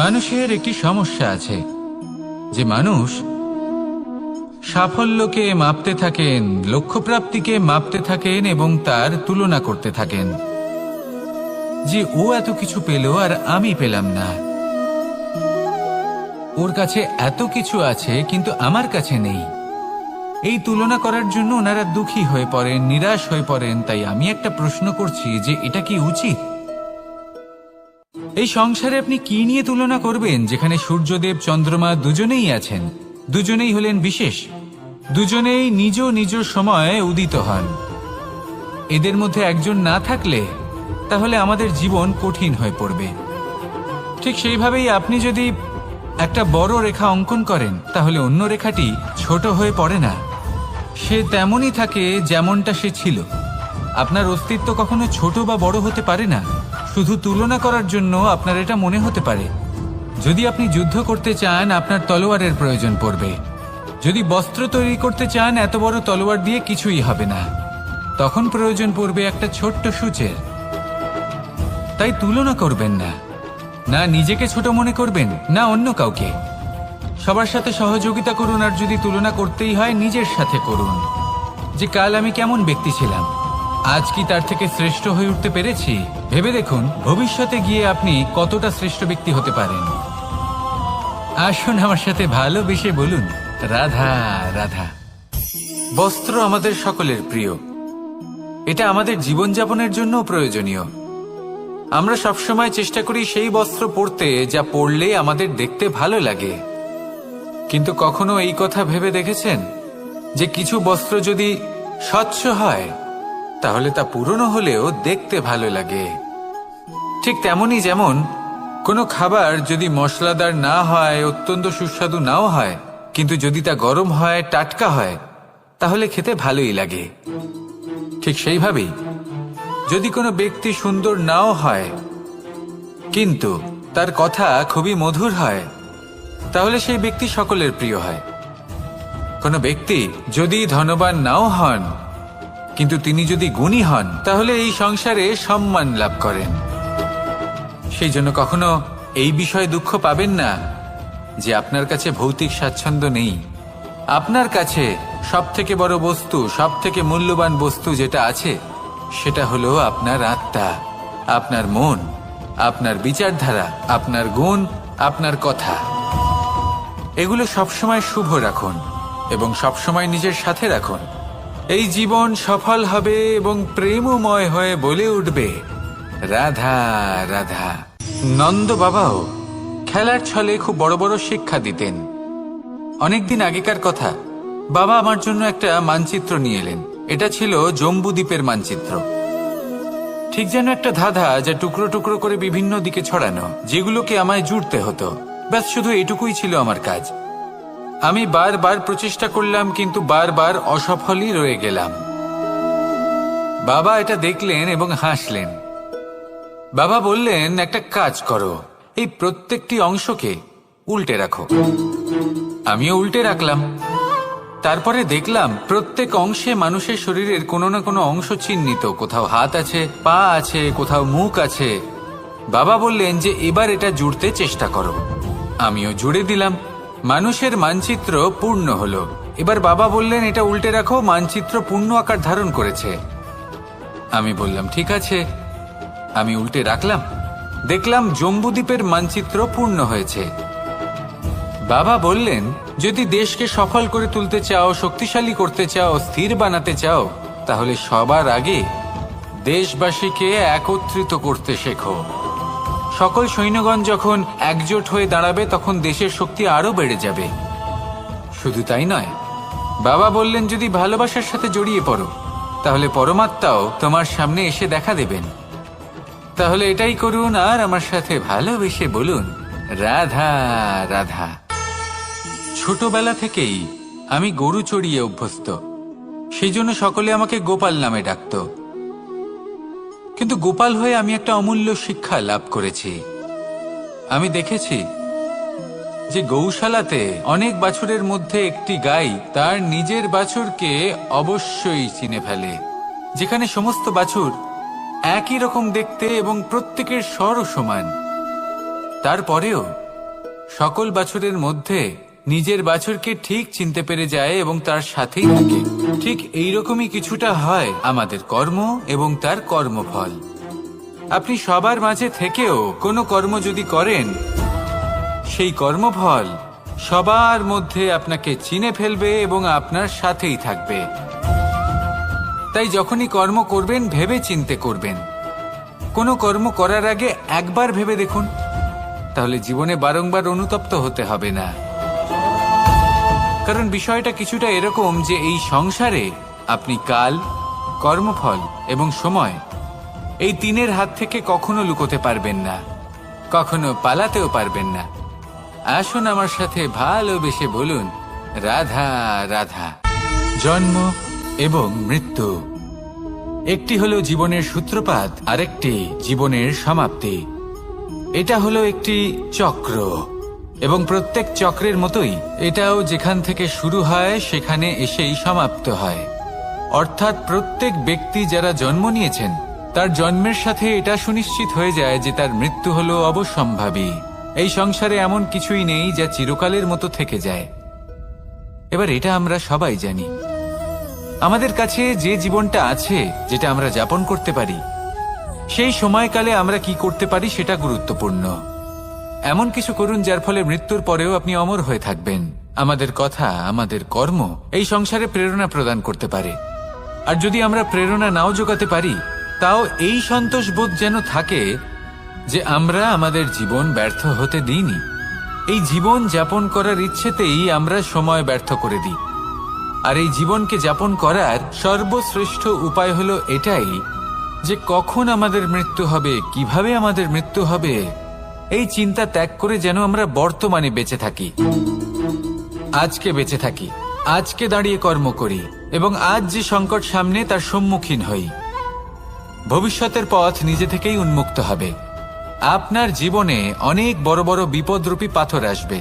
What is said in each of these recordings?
মানুষের একটি সমস্যা আছে যে মানুষ সাফল্যকে মাপতে থাকেন, লক্ষ্যপ্রাপ্তিকে মাপতে থাকেন এবং তার তুলনা করতে থাকেন যে ও এত কিছু পেল আর আমি পেলাম না, ওর কাছে এত কিছু আছে কিন্তু আমার কাছে নেই। এই তুলনা করার জন্য ওনারা দুঃখী হয়ে পড়েন, নিরাশ হয়ে পড়েন। তাই আমি একটা প্রশ্ন করছি যে এটা কি উচিত? এই সংসারে আপনি কি নিয়ে তুলনা করবেন, যেখানে সূর্যদেব চন্দ্রমা দুজনেই আছেন, দুজনেই হলেন বিশেষ, দুজনেই নিজ নিজ সময়ে উদিত হন। এদের মধ্যে একজন না থাকলে তাহলে আমাদের জীবন কঠিন হয়ে পড়বে। ঠিক সেইভাবেই আপনি যদি একটা বড় রেখা অঙ্কন করেন তাহলে অন্য রেখাটি ছোট হয়ে পড়ে না, সে তেমনই থাকে যেমনটা সে ছিল। আপনার অস্তিত্ব কখনো ছোট বা বড় হতে পারে না। শুধু তুলনা করার জন্য আপনার এটা মনে হতে পারে। যদি আপনি যুদ্ধ করতে চান আপনার তলোয়ারের প্রয়োজন পড়বে। যদি বস্ত্র তৈরি করতে চান এত বড় তলোয়ার দিয়ে কিছুই হবে না, তখন প্রয়োজন পড়বে একটা ছোট্ট সূচের। তাই তুলনা করবেন না, না নিজেকে ছোট মনে করবেন না অন্য কাউকে। সবার সাথে সহযোগিতা করুন, আর যদি তুলনা করতেই হয় নিজের সাথে করুন যে কাল আমি কেমন ব্যক্তি ছিলাম, আজ কি তার থেকে শ্রেষ্ঠ হয়ে উঠতে পেরেছি। ভেবে দেখুন ভবিষ্যতে গিয়ে আপনি কতটা শ্রেষ্ঠ ব্যক্তি হতে পারেন। আসুন আমার সাথে ভালোবেসে বলুন রাধা রাধা। বস্ত্র আমাদের সকলের প্রিয়, এটা আমাদের জীবনযাপনের জন্য প্রয়োজনীয়। আমরা সবসময় চেষ্টা করি সেই বস্ত্র পরতে যা পরলে আমাদের দেখতে ভালো লাগে। কিন্তু কখনো এই কথা ভেবে দেখেছেন যে কিছু বস্ত্র যদি স্বচ্ছ হয় তাহলে তা পুরনো হলেও দেখতে ভালো লাগে? ঠিক তেমনি যেমন কোনো খাবার যদি মশলাদার না হয়, অত্যন্ত সুস্বাদু নাও হয়, কিন্তু যদি তা গরম হয়, টাটকা হয়, তাহলে খেতে ভালোই লাগে। ঠিক সেইভাবেই যদি কোনো ব্যক্তি সুন্দর নাও হয় কিন্তু তার কথা খুবই মধুর হয়, তাহলে সেই ব্যক্তি সকলের প্রিয় হয়। কোনো ব্যক্তি যদি ধনবান নাও হন কিন্তু তিনি যদি গুণী হন, তাহলে এই সংসারে সম্মান লাভ করেন। সেই জন্য কখনো এই বিষয়ে দুঃখ পাবেন না যে আপনার কাছে ভৌতিক স্বাচ্ছন্দ্য নেই। আপনার কাছে সবথেকে বড় বস্তু, সবথেকে মূল্যবান বস্তু যেটা আছে সেটা হলো আপনার আত্মা, আপনার মন, আপনার বিচারধারা, আপনার গুণ, আপনার কথা। এগুলো সবসময় শুভ রাখুন এবং সবসময় নিজের সাথে রাখুন। এই জীবন সফল হবে এবং প্রেমময় হয়ে বলে উঠবে রাধা রাধা। নন্দ বাবাও খেলার ছলে খুব বড় বড় শিক্ষা দিতেন। অনেকদিন আগেকার কথা, বাবা আমার জন্য একটা মানচিত্র নিয়ে এলেন। এটা ছিল জম্বুদ্বীপের মানচিত্র, ঠিক যেন একটা ধাঁধা যা টুকরো টুকরো করে বিভিন্ন দিকে ছড়ানো, যেগুলোকে আমায় জুড়তে হতো। ব্যাস শুধু এটুকুই ছিল আমার কাজ। আমি বারবার প্রচেষ্টা করলাম কিন্তু বারবার অসফলই রয়ে গেলাম। বাবা এটা দেখলেন এবং হাসলেন। বাবা বললেন, একটা কাজ করো, এই প্রত্যেকটি অংশকে উল্টে রাখো। আমিও উল্টে রাখলাম। তারপরে দেখলাম প্রত্যেক অংশে মানুষের শরীরের কোনো না কোনো অংশ চিহ্নিত। কোথাও হাত আছে, পা আছে, কোথাও মুখ আছে। বাবা বললেন যে এবার এটা জুড়তে চেষ্টা করো। আমিও জুড়ে দিলাম। মানুষের মানচিত্র পূর্ণ হলো। এবার বাবা বললেন এটা উল্টে রাখো, মানচিত্র পূর্ণ আকার ধারণ করেছে। আমি বললাম ঠিক আছে। আমি উল্টে রাখলাম, দেখলাম জম্বুদ্বীপের মানচিত্র পূর্ণ হয়েছে। বাবা বললেন যদি দেশকে সফল করে তুলতে চাও, শক্তিশালী করতে চাও, স্থির বানাতে চাও, তাহলে সবার আগে দেশবাসীকে একত্রিত করতে শেখো। সকল সৈন্যগণ যখন একজোট হয়ে দাঁড়াবে তখন দেশের শক্তি আরো বেড়ে যাবে। শুধু তাই নয়, বাবা বললেন যদি ভালোবাসার সাথে জড়িয়ে পড়ো তাহলে পরমাত্মাও তোমার সামনে এসে দেখা দেবেন। তাহলে এটাই করুন আর আমার সাথে ভালোবেসে বলুন রাধা রাধা। ছোটবেলা থেকেই আমি গরু চড়িয়ে অভ্যস্ত, সেই জন্য সকলে আমাকে গোপাল নামে ডাকত। কিন্তু গোপাল হয়ে আমি একটা অমূল্য শিক্ষা লাভ করেছি। আমি দেখেছি যে গৌশালাতে অনেক বাছুরের মধ্যে একটি গাই তার নিজের বাছুরকে অবশ্যই চিনে ফেলে। যেখানে সমস্ত বাছুর একই রকম দেখতে এবং প্রত্যেকের স্বরও সমান, তারপরেও সকল বাছুরের মধ্যে নিজের বাছুরকে ঠিক চিনতে পেরে যায় এবং তার সাথেই থাকে। ঠিক এইরকমই কিছুটা হয় আমাদের কর্ম এবং তার কর্মফল। আপনি সবার মাঝে থেকেও কোনো কর্ম যদি করেন, সেই কর্মফল সবার মধ্যে আপনাকে চিনে ফেলবে এবং আপনার সাথেই থাকবে। তাই যখনই কর্ম করবেন ভেবে চিন্তে করবেন। কোনো কর্ম করার আগে একবার ভেবে দেখুন, তাহলে জীবনে বারংবার অনুতপ্ত হতে হবে না। কারণ বিষয়টা কিছুটা এরকম যে এই সংসারে আপনি কাল, কর্মফল এবং সময়, এই তিনের হাত থেকে কখনো লুকোতে পারবেন না, কখনো পালাতেও পারবেন না। আসুন আমার সাথে ভালোবেসে বলুন, রাধা রাধা। জন্ম এবং মৃত্যু, একটি হলো জীবনের সূত্রপাত, আরেকটি জীবনের সমাপ্তি। এটা হলো একটি চক্র এবং প্রত্যেক চক্রের মতোই এটাও যেখান থেকে শুরু হয় সেখানে এসেই সমাপ্ত হয়। অর্থাৎ প্রত্যেক ব্যক্তি যারা জন্ম নিয়েছেন তার জন্মের সাথে এটা সুনিশ্চিত হয়ে যায় যে তার মৃত্যু হলো অবশ্যম্ভাবী। এই সংসারে এমন কিছুই নেই যা চিরকালের মতো থেকে যায়। এবার এটা আমরা সবাই জানি। আমাদের কাছে যে জীবনটা আছে, যেটা আমরা যাপন করতে পারি, সেই সময়কালে আমরা কি করতে পারি সেটা গুরুত্বপূর্ণ। এমন কিছু করুন যার ফলে মৃত্যুর পরেও আপনি অমর হয়ে থাকবেন। আমাদের কথা, আমাদের কর্ম এই সংসারে প্রেরণা প্রদান করতে পারে। আর যদি আমরা প্রেরণা নাও জোগাতে পারি, তাও এই সন্তোষ বোধ যেন থাকে যে আমরা আমাদের জীবন ব্যর্থ হতে দিইনি। এই জীবন যাপন করার ইচ্ছেতেই আমরা সময় ব্যর্থ করে দিই। আর এই জীবনকে যাপন করার সর্বশ্রেষ্ঠ উপায় হলো এটাই যে কখন আমাদের মৃত্যু হবে, কিভাবে আমাদের মৃত্যু হবে, এই চিন্তা ত্যাগ করে যেন আমরা বর্তমানে বেঁচে থাকি, আজকে বেঁচে থাকি, আজকে দাঁড়িয়ে কর্ম করি এবং আজ যে সংকট সামনে তার সম্মুখীন হই। ভবিষ্যতের পথ নিজে থেকেই উন্মুক্ত হবে। আপনার জীবনে অনেক বড় বড় বিপদরূপী পাথর আসবে।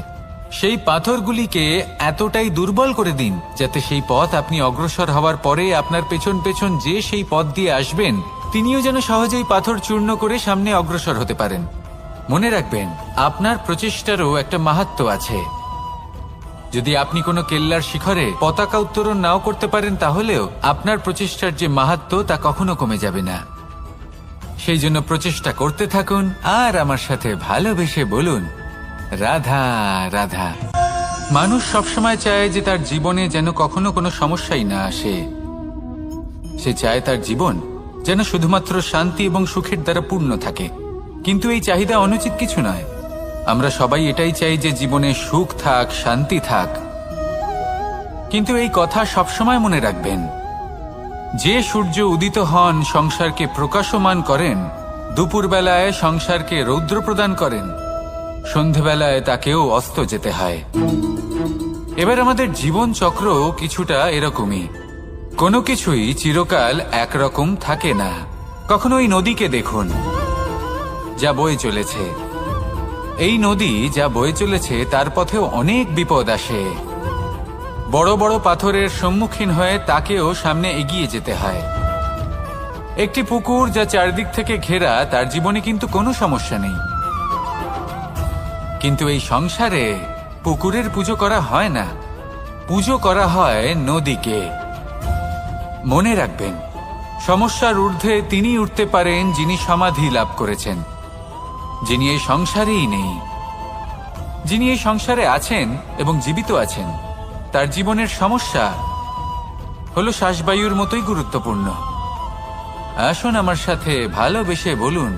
সেই পাথরগুলিকে এতটাই দুর্বল করে দিন যাতে সেই পথ আপনি অগ্রসর হওয়ার পরে আপনার পেছন পেছন যে সেই পথ দিয়ে আসবেন তিনিও যেন সহজেই পাথর চূর্ণ করে সামনে অগ্রসর হতে পারেন। মনে রাখবেন, আপনার প্রচেষ্টারও একটা মাহাত্ম্য আছে। যদি আপনি কোনো কেল্লার শিখরে পতাকা উত্তোলন নাও করতে পারেন, তাহলেও আপনার প্রচেষ্টার যে মাহাত্ম্য তা কখনো কমে যাবে না। সেই জন্য প্রচেষ্টা করতে থাকুন আর আমার সাথে ভালোবেসে বলুন, রাধা রাধা। মানুষ সবসময় চায় যে তার জীবনে যেন কখনো কোনো সমস্যাই না আসে। সে চায় তার জীবন যেন শুধুমাত্র শান্তি এবং সুখের দ্বারা পূর্ণ থাকে। কিন্তু এই চাহিদা অনুচিত কিছু নয়। আমরা সবাই এটাই চাই যে জীবনে সুখ থাক, শান্তি থাক। কিন্তু এই কথা সবসময় মনে রাখবেন, যে সূর্য উদিত হন সংসারকে প্রকাশমান করেন, দুপুরবেলায় সংসারকে রৌদ্র প্রদান করেন, সন্ধেবেলায় তাকেও অস্ত যেতে হয়। এবার আমাদের জীবন চক্র কিছুটা এরকমই। কোনো কিছুই চিরকাল একরকম থাকে না। কখনো এই নদীকে দেখুন যা বয়ে চলেছে। এই নদী যা বয়ে চলেছে তার পথেও অনেক বিপদ আসে। বড় বড় পাথরের সম্মুখীন হয়ে তাকেও সামনে এগিয়ে যেতে হয়। একটি পুকুর যা চারদিক থেকে ঘেরা, তার জীবনে কিন্তু কোনো সমস্যা নেই। কিন্তু এই সংসারে পুকুরের পুজো করা হয় না, পুজো করা হয় নদীকে। মনে রাখবেন, সমস্যার ঊর্ধ্বে তিনি উঠতে পারেন যিনি সমাধি লাভ করেছেন, যিনি এই সংসারেই নেই। যিনি এই সংসারে আছেন এবং জীবিত আছেন, তার জীবনের সমস্যা হলো শ্বাসবায়ুর মতোই গুরুত্বপূর্ণ। আসুন আমার সাথে ভালোবেসে বলুন,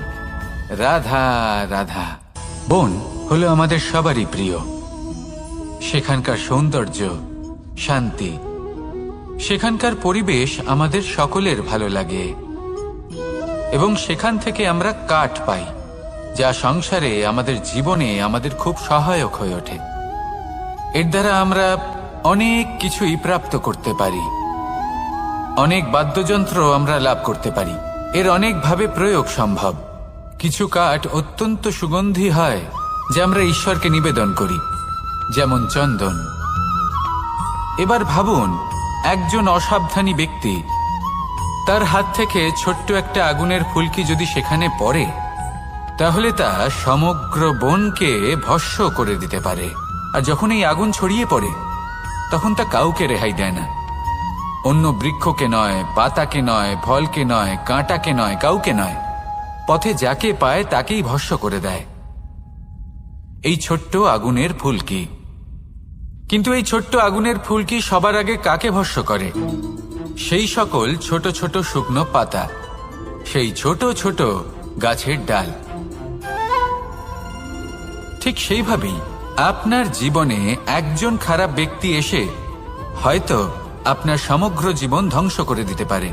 রাধা রাধা। বন হলো আমাদের সবারই প্রিয়। সেখানকার সৌন্দর্য, শান্তি, সেখানকার পরিবেশ আমাদের সকলের ভালো লাগে এবং সেখান থেকে আমরা কাঠ পাই, যা সংসারে আমাদের জীবনে আমাদের খুব সহায়ক হয়ে ওঠে। এর দ্বারা আমরা অনেক কিছুই প্রাপ্ত করতে পারি। অনেক বাদ্যযন্ত্র আমরা লাভ করতে পারি। এর অনেকভাবে প্রয়োগ সম্ভব। কিছু কাঠ অত্যন্ত সুগন্ধি হয় যা আমরা ঈশ্বরকে নিবেদন করি, যেমন চন্দন। এবার ভাবুন, একজন অসাবধানী ব্যক্তি, তার হাত থেকে ছোট্ট একটা আগুনের ফুলকি যদি সেখানে পড়ে, তাহলে তা সমগ্র বনকে ভস্ম করে দিতে পারে। আর যখন এই আগুন ছড়িয়ে পড়ে তখন তা কাউকে রেহাই দেয় না। অন্য বৃক্ষকে নয়, পাতাকে নয়, ফলকে নয়, কাঁটাকে নয়, কাউকে নয়, পথে যাকে পায় তাকেই ভস্ম করে দেয়। এই ছোট্ট আগুনের ফুলকি। কিন্তু এই ছোট্ট আগুনের ফুলকি সবার আগে কাকে ভস্ম করে? সেই সকল ছোট ছোট শুকনো পাতা, সেই ছোট ছোট গাছের ডাল। ঠিক সেইভাবেই আপনার জীবনে একজন খারাপ ব্যক্তি এসে হয়তো আপনার সমগ্র জীবন ধ্বংস করে দিতে পারে।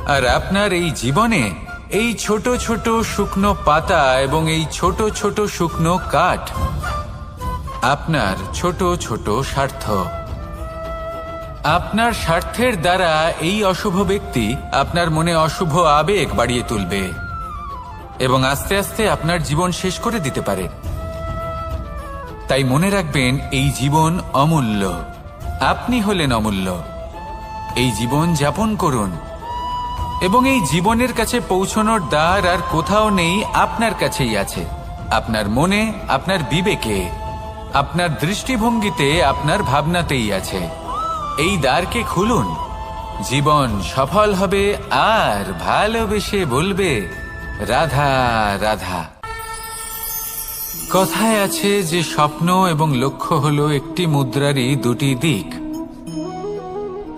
আর আপনার এই জীবনে এই ছোট ছোট শুকনো পাতা এবং এই ছোট ছোট শুকনো কাঠ আপনার ছোট ছোট স্বার্থ। আপনার স্বার্থের দ্বারা এই অশুভ ব্যক্তি আপনার মনে অশুভ আবেগ বাড়িয়ে তুলবে এবং আস্তে আস্তে আপনার জীবন শেষ করে দিতে পারে। তাই মনে রাখবেন, এই জীবন অমূল্য। আপনি হলেন অমূল্য। এই জীবন যাপন করুন এবং এই জীবনের কাছে পৌঁছানোর দ্বার আর কোথাও নেই, আপনার কাছেই আছে। আপনার মনে, আপনার বিবেকে, আপনার দৃষ্টিভঙ্গিতে, আপনার ভাবনাতেই আছে। এই দ্বারকে খুলুন। জীবন সফল হবে আর ভালোবেসে বলবে, রাধা রাধা। কথায় আছে যে স্বপ্ন এবং লক্ষ্য হলো একটি মুদ্রারই দুটি দিক।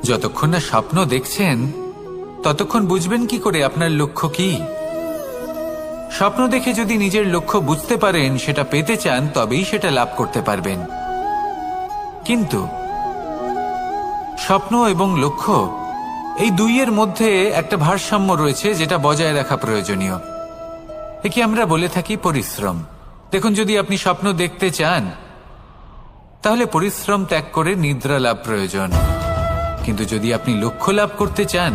যতক্ষণ না স্বপ্ন দেখছেন ততক্ষণ বুঝবেন কি করে আপনার লক্ষ্য কি? স্বপ্ন দেখে যদি নিজের লক্ষ্য বুঝতে পারেন, সেটা পেতে চান, তবেই সেটা লাভ করতে পারবেন। কিন্তু স্বপ্ন এবং লক্ষ্য, এই দুইয়ের মধ্যে একটা ভারসাম্য রয়েছে যেটা বজায় রাখা প্রয়োজনীয়। একে আমরা বলে থাকি পরিশ্রম। দেখুন, যদি আপনি স্বপ্ন দেখতে চান তাহলে পরিশ্রম ত্যাগ করে নিদ্রা লাভ প্রয়োজন। কিন্তু যদি আপনি লক্ষ্য লাভ করতে চান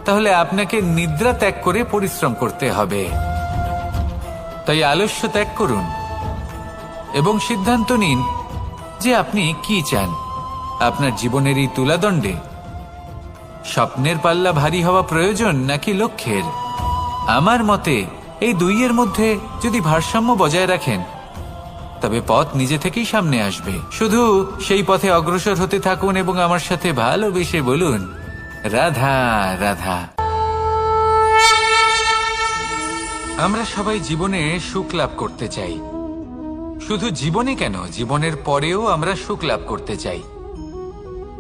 তাহলে আপনাকে নিদ্রা ত্যাগ করে পরিশ্রম করতে হবে। তাই আলস্য ত্যাগ করুন এবং সিদ্ধান্ত নিন যে আপনি কি চান। আপনার জীবনের এই তুলাদণ্ডে স্বপ্নের পাল্লা ভারী হওয়া প্রয়োজন নাকি লক্ষ্যের? আমার মতে এই দুইয়ের মধ্যে যদি ভারসাম্য বজায় রাখেন তবে পথ নিজে থেকেই সামনে আসবে। শুধু সেই পথে অগ্রসর হতে থাকুন এবং আমার সাথে ভালোবেসে বলুন, রাধা রাধা। আমরা সবাই জীবনে সুখ লাভ করতে চাই। শুধু জীবনে কেন, জীবনের পরেও আমরা সুখ লাভ করতে চাই।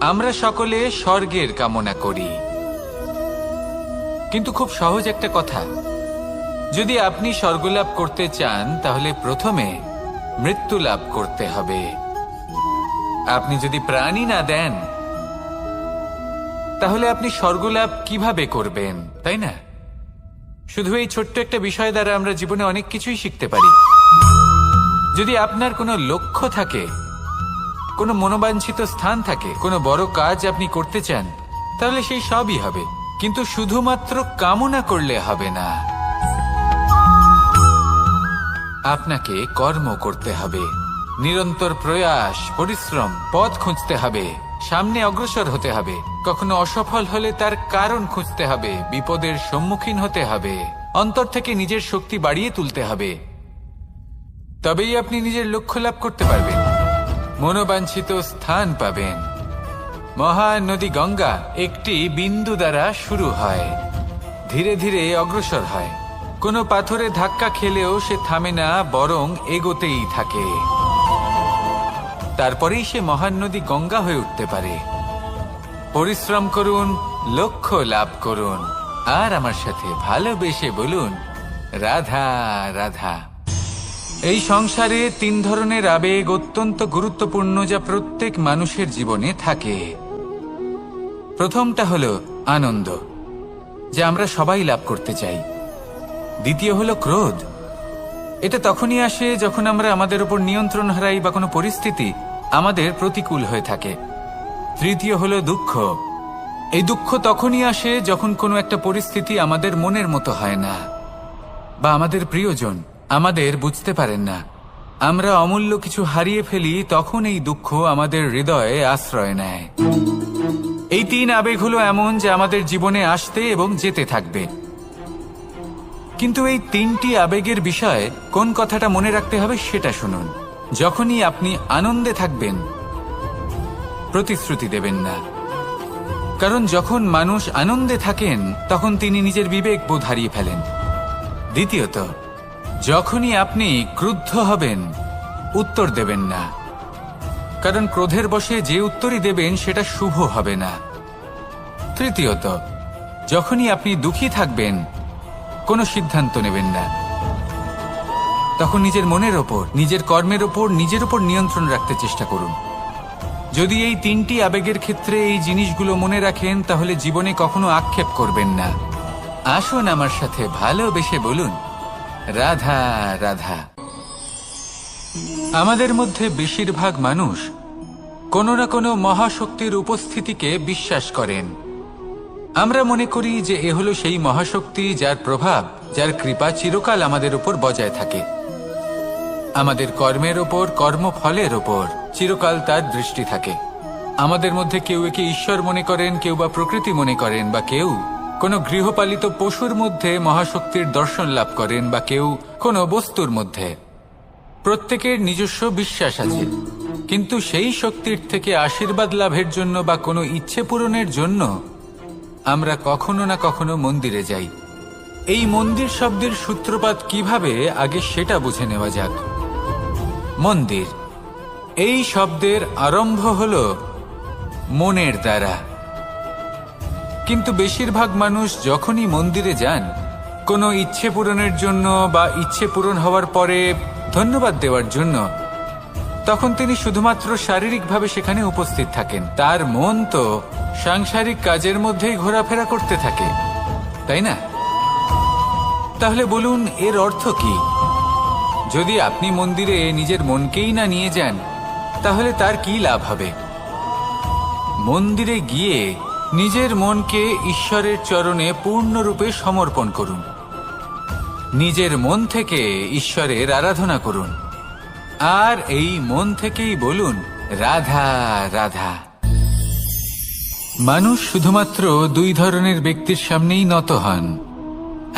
আমরা সকলে স্বর্গের কামনা করি। কিন্তু খুব সহজ একটা কথা, যদি আপনি স্বর্গ লাভ করতে চান তাহলে প্রথমে মৃত্যু লাভ করতে হবে। আপনি যদি প্রাণই না দেন তাহলে আপনি স্বর্গ লাভ কিভাবে করবেন, তাই না? শুধু এই ছোট্ট একটা বিষয় দ্বারা আমরা জীবনে অনেক কিছুই শিখতে পারি। যদি আপনার কোনো লক্ষ্য থাকে, কোনো মনোবাঞ্ছিত স্থান থাকে, কোনো বড় কাজ আপনি করতে চান, তাহলে সেই সবই হবে। কিন্তু শুধুমাত্র কামনা করলে হবে না, আপনাকে কর্ম করতে হবে। নিরন্তর প্রয়াস, পরিশ্রম, পথ খুঁজতে হবে, সামনে অগ্রসর হতে হবে। কখনো অসফল হলে তার কারণ খুঁজতে হবে, বিপদের সম্মুখীন হতে হবে, অন্তর থেকে নিজের শক্তি বাড়িয়ে তুলতে হবে। তবেই আপনি নিজের লক্ষ্য লাভ করতে পারবেন, মনোবাঞ্ছিত স্থান পাবেন। মহান নদী গঙ্গা একটি বিন্দু দ্বারা শুরু হয়, ধীরে ধীরে অগ্রসর হয়। কোনো পাথরে ধাক্কা খেলেও সে থামে না, বরং এগোতেই থাকে। তারপরেই সে মহান নদী গঙ্গা হয়ে উঠতে পারে। পরিশ্রম করুন, লক্ষ্য লাভ করুন, আর আমার সাথে ভালোবেসে বলুন, রাধা রাধা। এই সংসারে তিন ধরনের আবেগ অত্যন্ত গুরুত্বপূর্ণ, যা প্রত্যেক মানুষের জীবনে থাকে। প্রথমটা হলো আনন্দ, যা আমরা সবাই লাভ করতে চাই। দ্বিতীয় হলো ক্রোধ। এটা তখনই আসে যখন আমরা আমাদের উপর নিয়ন্ত্রণ হারাই বা কোনো পরিস্থিতি আমাদের প্রতিকূল হয়ে থাকে। তৃতীয় হলো দুঃখ। এই দুঃখ তখনই আসে যখন কোনো একটা পরিস্থিতি আমাদের মনের মতো হয় না, বা আমাদের প্রিয়জন আমাদের বুঝতে পারেন না। আমরা অমূল্য কিছু হারিয়ে ফেলি, তখন এই দুঃখ আমাদের হৃদয়ে আশ্রয় নেয়। এই তিন আবেগ হলো এমন যে আমাদের জীবনে আসতে এবং যেতে থাকবে। কিন্তু এই তিনটি আবেগের বিষয়ে কোন কথাটা মনে রাখতে হবে সেটা শুনুন। যখনই আপনি আনন্দে থাকবেন, প্রতিশ্রুতি দেবেন না, কারণ যখন মানুষ আনন্দে থাকেন তখন তিনি নিজের বিবেক বোধ হারিয়ে ফেলেন। দ্বিতীয়ত, যখনই আপনি ক্রুদ্ধ হবেন, উত্তর দেবেন না, কারণ ক্রোধের বশে যে উত্তরই দেবেন সেটা শুভ হবে না। তৃতীয়ত, যখনই আপনি দুঃখী থাকবেন, কোনো সিদ্ধান্ত নেবেন না, তখন নিজের মনের ওপর, নিজের কর্মের ওপর, নিজের ওপর নিয়ন্ত্রণ রাখতে চেষ্টা করুন। যদি এই তিনটি আবেগের ক্ষেত্রে এই জিনিসগুলো মনে রাখেন, তাহলে জীবনে কখনো আক্ষেপ করবেন না। আসুন আমার সাথে ভালোবেসে বলুন, রাধা রাধা। আমাদের মধ্যে বেশিরভাগ মানুষ কোনো না কোনো মহাশক্তির উপস্থিতিকে বিশ্বাস করেন। আমরা মনে করি যে এ হলো সেই মহাশক্তি যার প্রভাব, যার কৃপা চিরকাল আমাদের উপর বজায় থাকে। আমাদের কর্মের ওপর, কর্মফলের ওপর চিরকাল তার দৃষ্টি থাকে। আমাদের মধ্যে কেউ একে ঈশ্বর মনে করেন, কেউ বা প্রকৃতি মনে করেন, বা কেউ কোনো গৃহপালিত পশুর মধ্যে মহাশক্তির দর্শন লাভ করেন, বা কেউ কোনো বস্তুর মধ্যে। প্রত্যেকের নিজস্ব বিশ্বাস আছে, কিন্তু সেই শক্তির থেকে আশীর্বাদ লাভের জন্য বা কোনো ইচ্ছে পূরণের জন্য আমরা কখনো না কখনো মন্দিরে যাই। এই মন্দির শব্দের সূত্রপাত কিভাবে, আগে সেটা বুঝে নেওয়া যাক। মন্দির এই শব্দের আরম্ভ হল মনের দ্বারা, কিন্তু বেশিরভাগ মানুষ যখনই মন্দিরে যান কোনো ইচ্ছে পূরণের জন্য বা ইচ্ছে পূরণ হওয়ার পরে ধন্যবাদ দেওয়ার জন্য, তখন তিনি শুধুমাত্র শারীরিকভাবে সেখানে উপস্থিত থাকেন। তার মন তো সাংসারিক কাজের মধ্যেই ঘোরাফেরা করতে থাকে, তাই না? তাহলে বলুন, এর অর্থ কি? যদি আপনি মন্দিরে নিজের মনকেই না নিয়ে যান, তাহলে তার কি লাভ হবে? মন্দিরে গিয়ে নিজের মনকে ঈশ্বরের চরণে পূর্ণরূপে সমর্পণ করুন। নিজের মন থেকে ঈশ্বরের আরাধনা করুন, আর এই মন থেকেই বলুন, রাধা রাধা। মানুষ শুধুমাত্র দুই ধরনের ব্যক্তির সামনেই নত হন।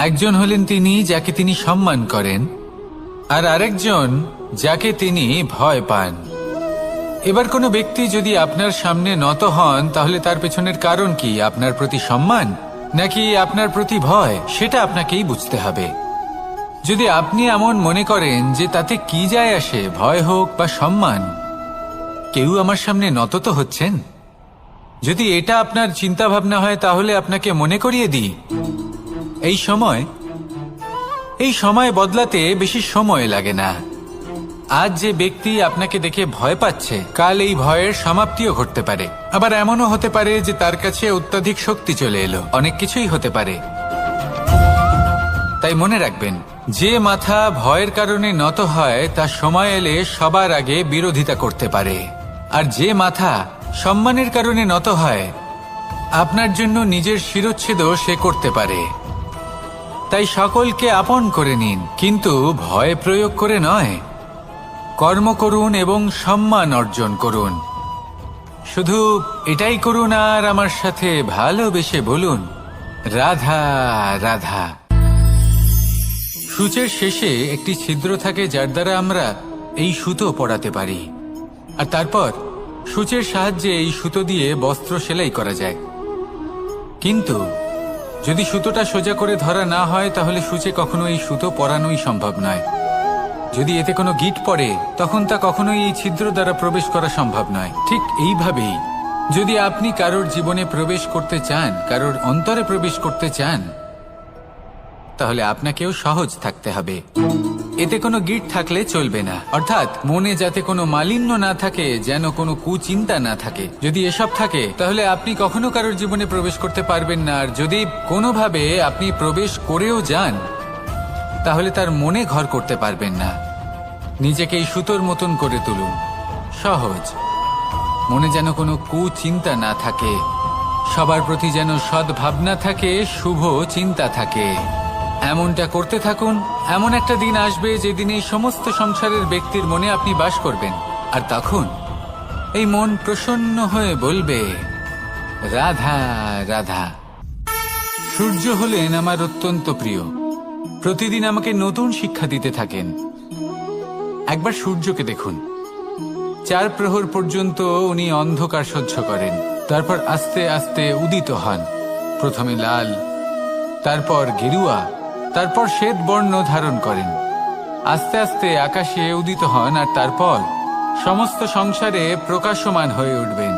একজন হলেন তিনি যাকে তিনি সম্মান করেন, আর আরেকজন যাকে তিনি ভয় পান। এবার কোনো ব্যক্তি যদি আপনার সামনে নত হন, তাহলে তার পেছনের কারণ কি? আপনার প্রতি সম্মান নাকি আপনার প্রতি ভয়? সেটা আপনাকেই বুঝতে হবে। যদি আপনি এমন মনে করেন যে তাতে কি যায় আসে, ভয় হোক বা সম্মান, কেউ আমার সামনে নত তো হচ্ছেন, যদি এটা আপনার চিন্তা ভাবনা হয়, তাহলে আপনাকে মনে করিয়ে দিই, এই সময় বদলাতে বেশি সময় লাগে না। আজ যে ব্যক্তি আপনাকে দেখে ভয় পাচ্ছে, কাল এই ভয়ের সমাপ্তিও ঘটতে পারে। আবার এমনও হতে পারে যে তার কাছে অত্যধিক শক্তি চলে এলো। অনেক কিছুই হতে পারে। তাই মনে রাখবেন, যে মাথা ভয়ের কারণে নত হয় তা সময় এলে সবার আগে বিরোধিতা করতে পারে, আর যে মাথা সম্মানের কারণে নত হয় আপনার জন্য নিজের শিরচ্ছেদও সে করতে পারে। তাই সকলকে আপন করে নিন, কিন্তু ভয় প্রয়োগ করে নয়। কর্ম করুন এবং সম্মান অর্জন করুন। শুধু এটাই করুন, আর আমার সাথে ভালোবেসে বলুন, রাধা রাধা। সূচের শেষে একটি ছিদ্র থাকে, যার দ্বারা আমরা এই সুতো পরাতে পারি, আর তারপর সূচের সাহায্যে এই সুতো দিয়ে বস্ত্র সেলাই করা যায়। কিন্তু যদি সুতোটা সোজা করে ধরা না হয়, তাহলে সূচে কখনো এই সুতো পরানোই সম্ভব নয়। যদি এতে কোনো গিঁট পড়ে, তখন তা কখনোই এই ছিদ্র দ্বারা প্রবেশ করা সম্ভব নয়। ঠিক এইভাবেই যদি আপনি কারোর জীবনে প্রবেশ করতে চান, কারোর অন্তরে প্রবেশ করতে চান, তাহলে আপনাকেও সহজ থাকতে হবে। এতে কোনো গিঁট থাকলে চলবে না, অর্থাৎ মনে যাতে কোনো মালিন্য না থাকে, যেন কোনো কুচিন্তা না থাকে। যদি এসব থাকে, তাহলে আপনি কখনো কারোর জীবনে প্রবেশ করতে পারবেন না। আর যদি কোনোভাবে আপনি প্রবেশ করেও যান, তাহলে তার মনে ঘর করতে পারবেন না। নিজেকে এই সুতোর মতন করে তুলুন, সহজ। মনে যেন কোনো কুচিন্তা না থাকে, সবার প্রতি যেন সদ্ভাবনা থাকে, শুভ চিন্তা থাকে। এমনটা করতে থাকুন। এমন একটা দিন আসবে যেদিন এই সমস্ত সংসারের ব্যক্তির মনে আপনি বাস করবেন, আর তখন এই মন প্রসন্ন হয়ে বলবে, রাধা রাধা। সূর্য হলেন আমার অত্যন্ত প্রিয়। প্রতিদিন আমাকে নতুন শিক্ষা দিতে থাকেন। একবার সূর্যকে দেখুন, 4 প্রহর পর্যন্ত উনি অন্ধকার সহ্য করেন, তারপর আস্তে আস্তে উদিত হন। প্রথমে লাল, তারপর গেরুয়া, তারপর শ্বেত বর্ণ ধারণ করেন। আস্তে আস্তে আকাশে উদিত হন আর তারপর সমস্ত সংসারে প্রকাশমান হয়ে উঠবেন।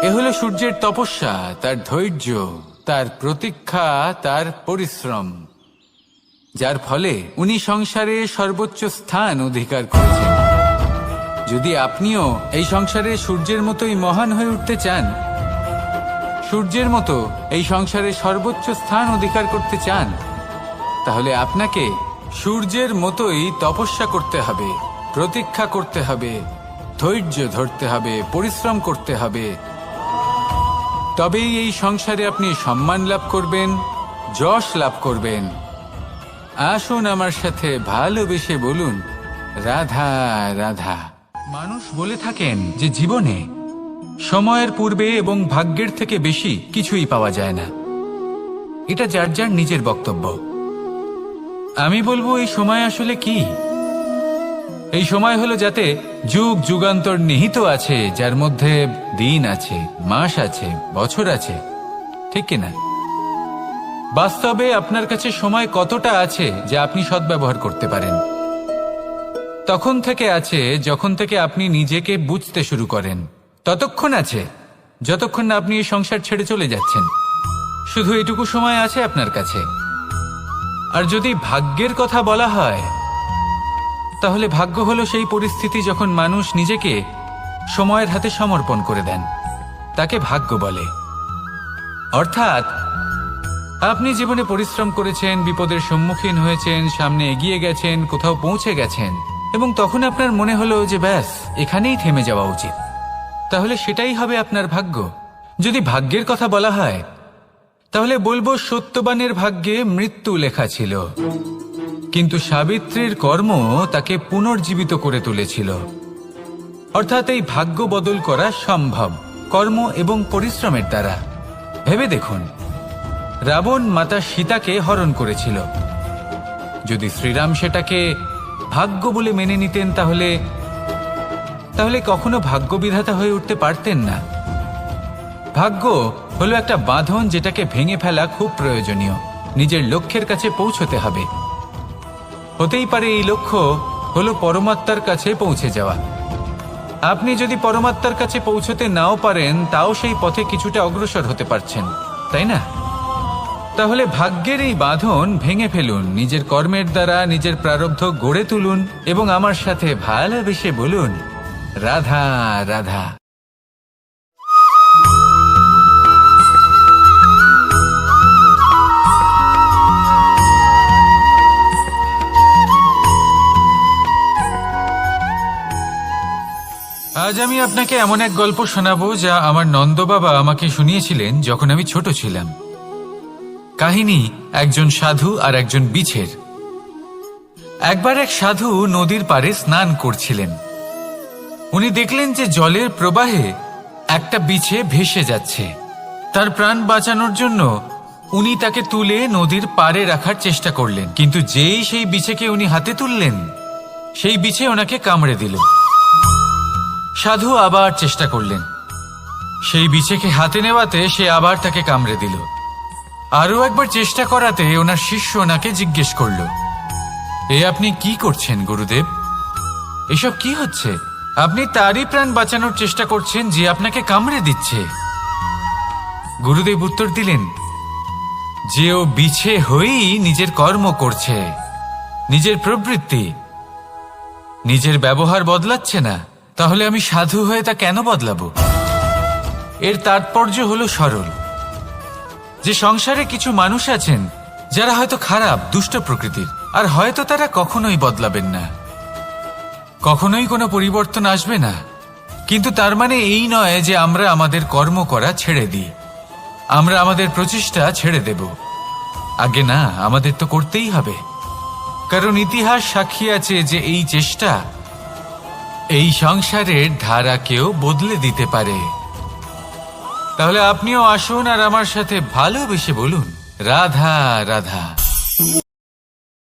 এ হলো সূর্যের তপস্যা, তার ধৈর্য, তার প্রতীক্ষা, তার পরিশ্রম, যার ফলে উনি সংসারে সর্বোচ্চ স্থান অধিকার করেছেন। যদি আপনিও এই সংসারে সূর্যের মতোই মহান হয়ে উঠতে চান, সূর্যের মতো এই সংসারে সর্বোচ্চ স্থান অধিকার করতে চান, তাহলে আপনাকে সূর্যের মতোই তপস্যা করতে হবে, প্রতীক্ষা করতে হবে, ধৈর্য ধরতে হবে, পরিশ্রম করতে হবে। তবেই এই সংসারে আপনি সম্মান লাভ করবেন, যশ লাভ করবেন। আসুন আমার সাথে ভালোবেসে বলুন, রাধা রাধা। মানুষ বলে থাকেন যে জীবনে সময়ের পূর্বে এবং ভাগ্যের থেকে বেশি কিছুই পাওয়া যায় না। এটা যার যার নিজের বক্তব্য। আমি বলবো এই সময় আসলে কি? এই সময় হলো যাতে যুগ যুগান্তর নিহিত আছে, যার মধ্যে দিন আছে, মাস আছে, বছর আছে, ঠিক কিনা? বাস্তবে আপনার কাছে সময় কতটা আছে যা আপনি সদ্ব্যবহার করতে পারেন? তখন থেকে আছে যখন থেকে আপনি নিজেকে বুঝতে শুরু করেন। ততক্ষণ আছে যতক্ষণ না আপনি এই সংসার ছেড়ে চলে যাচ্ছেন। শুধু এটুকু সময় আছে আপনার কাছে। আর যদি ভাগ্যের কথা বলা হয়, তাহলে ভাগ্য হলো সেই পরিস্থিতি যখন মানুষ নিজেকে সময়ের হাতে সমর্পণ করে দেন, তাকে ভাগ্য বলে। অর্থাৎ আপনি জীবনে পরিশ্রম করেছেন, বিপদের সম্মুখীন হয়েছেন, সামনে এগিয়ে গেছেন, কোথাও পৌঁছে গেছেন, এবং তখন আপনার মনে হলো যে ব্যাস এখানেই থেমে যাওয়া উচিত। তাহলে সেটাই হবে আপনার ভাগ্য। যদি ভাগ্যের কথা বলা হয়, তাহলে বলবো সত্যবানের ভাগ্যে মৃত্যু লেখা ছিল, কিন্তু সাবিত্রীর কর্ম তাকে পুনর্জীবিত করে তুলেছিল। অর্থাৎ এই ভাগ্য বদল করা সম্ভব কর্ম এবং পরিশ্রমের দ্বারা। ভেবে দেখুন, রাবণ মাতা সীতাকে হরণ করেছিল। যদি শ্রীরাম সেটাকে ভাগ্য বলে মেনে নিতেন, তাহলে কখনো ভাগ্য বিধাতা হয়ে উঠতে পারতেন না। ভাগ্য হলো একটা বাঁধন যেটাকে ভেঙে ফেলা খুব প্রয়োজনীয়। নিজের লক্ষ্যের কাছে পৌঁছতে হবে। হতেই পারে এই লক্ষ্য হলো পরমাত্মার কাছে পৌঁছে যাওয়া। আপনি যদি পরমাত্মার কাছে পৌঁছতে নাও পারেন, তাও সেই পথে কিছুটা অগ্রসর হতে পারছেন, তাই না? তাহলে ভাগ্যের এই বাঁধন ভেঙে ফেলুন, নিজের কর্মের দ্বারা নিজের প্রারব্ধ গড়ে তুলুন এবং আমার সাথে ভালোবেসে বলুন, রাধা রাধা। আজ আমি আপনাকে এমন এক গল্প শোনাবো যা আমার নন্দ বাবা আমাকে শুনিয়েছিলেন যখন আমি ছোট ছিলাম। কাহিনী একজন সাধু আর একজন বিছের। একবার এক সাধু নদীর পাড়ে স্নান করছিলেন। উনি দেখলেন যে জলের প্রবাহে একটা বিছে ভেসে যাচ্ছে। তার প্রাণ বাঁচানোর জন্য উনি তাকে তুলে নদীর পাড়ে রাখার চেষ্টা করলেন, কিন্তু যেই সেই বিছেকে উনি হাতে তুললেন, সেই বিছে ওনাকে কামড়ে দিল। সাধু আবার চেষ্টা করলেন, সেই বিছেকে হাতে নেওয়াতে সে আবার তাকে কামড়ে দিল। আরও একবার চেষ্টা করাতে ওনার শিষ্য ওনাকে জিজ্ঞেস করল, এ আপনি কি করছেন গুরুদেব? এসব কি হচ্ছে? আপনি তারই প্রাণ বাঁচানোর চেষ্টা করছেন যে আপনাকে কামড়ে দিচ্ছে। গুরুদেব উত্তর দিলেন যে ও বিছে হয়েই নিজের কর্ম করছে, নিজের প্রবৃত্তি, নিজের ব্যবহার বদলাচ্ছে না। তাহলে আমি সাধু হয়ে তা কেন বদলাবো? এর তাৎপর্য হলো সরল, যে সংসারে কিছু মানুষ আছেন যারা হয়তো খারাপ, দুষ্ট প্রকৃতির, আর হয়তো তারা কখনোই বদলাবেন না, কখনোই কোনো পরিবর্তন আসবে না। কিন্তু তার মানে এই নয় যে আমরা আমাদের কর্ম করা ছেড়ে দিই, আমরা আমাদের প্রচেষ্টা ছেড়ে দেব। আগে না, আমাদের তো করতেই হবে, কারণ ইতিহাস সাক্ষী আছে যে এই চেষ্টা এই সংসারের ধারাকেও বদলে দিতে পারে। তাহলে আপনিও আসুন আর আমার সাথে ভালোবেসে বলুন, রাধা রাধা।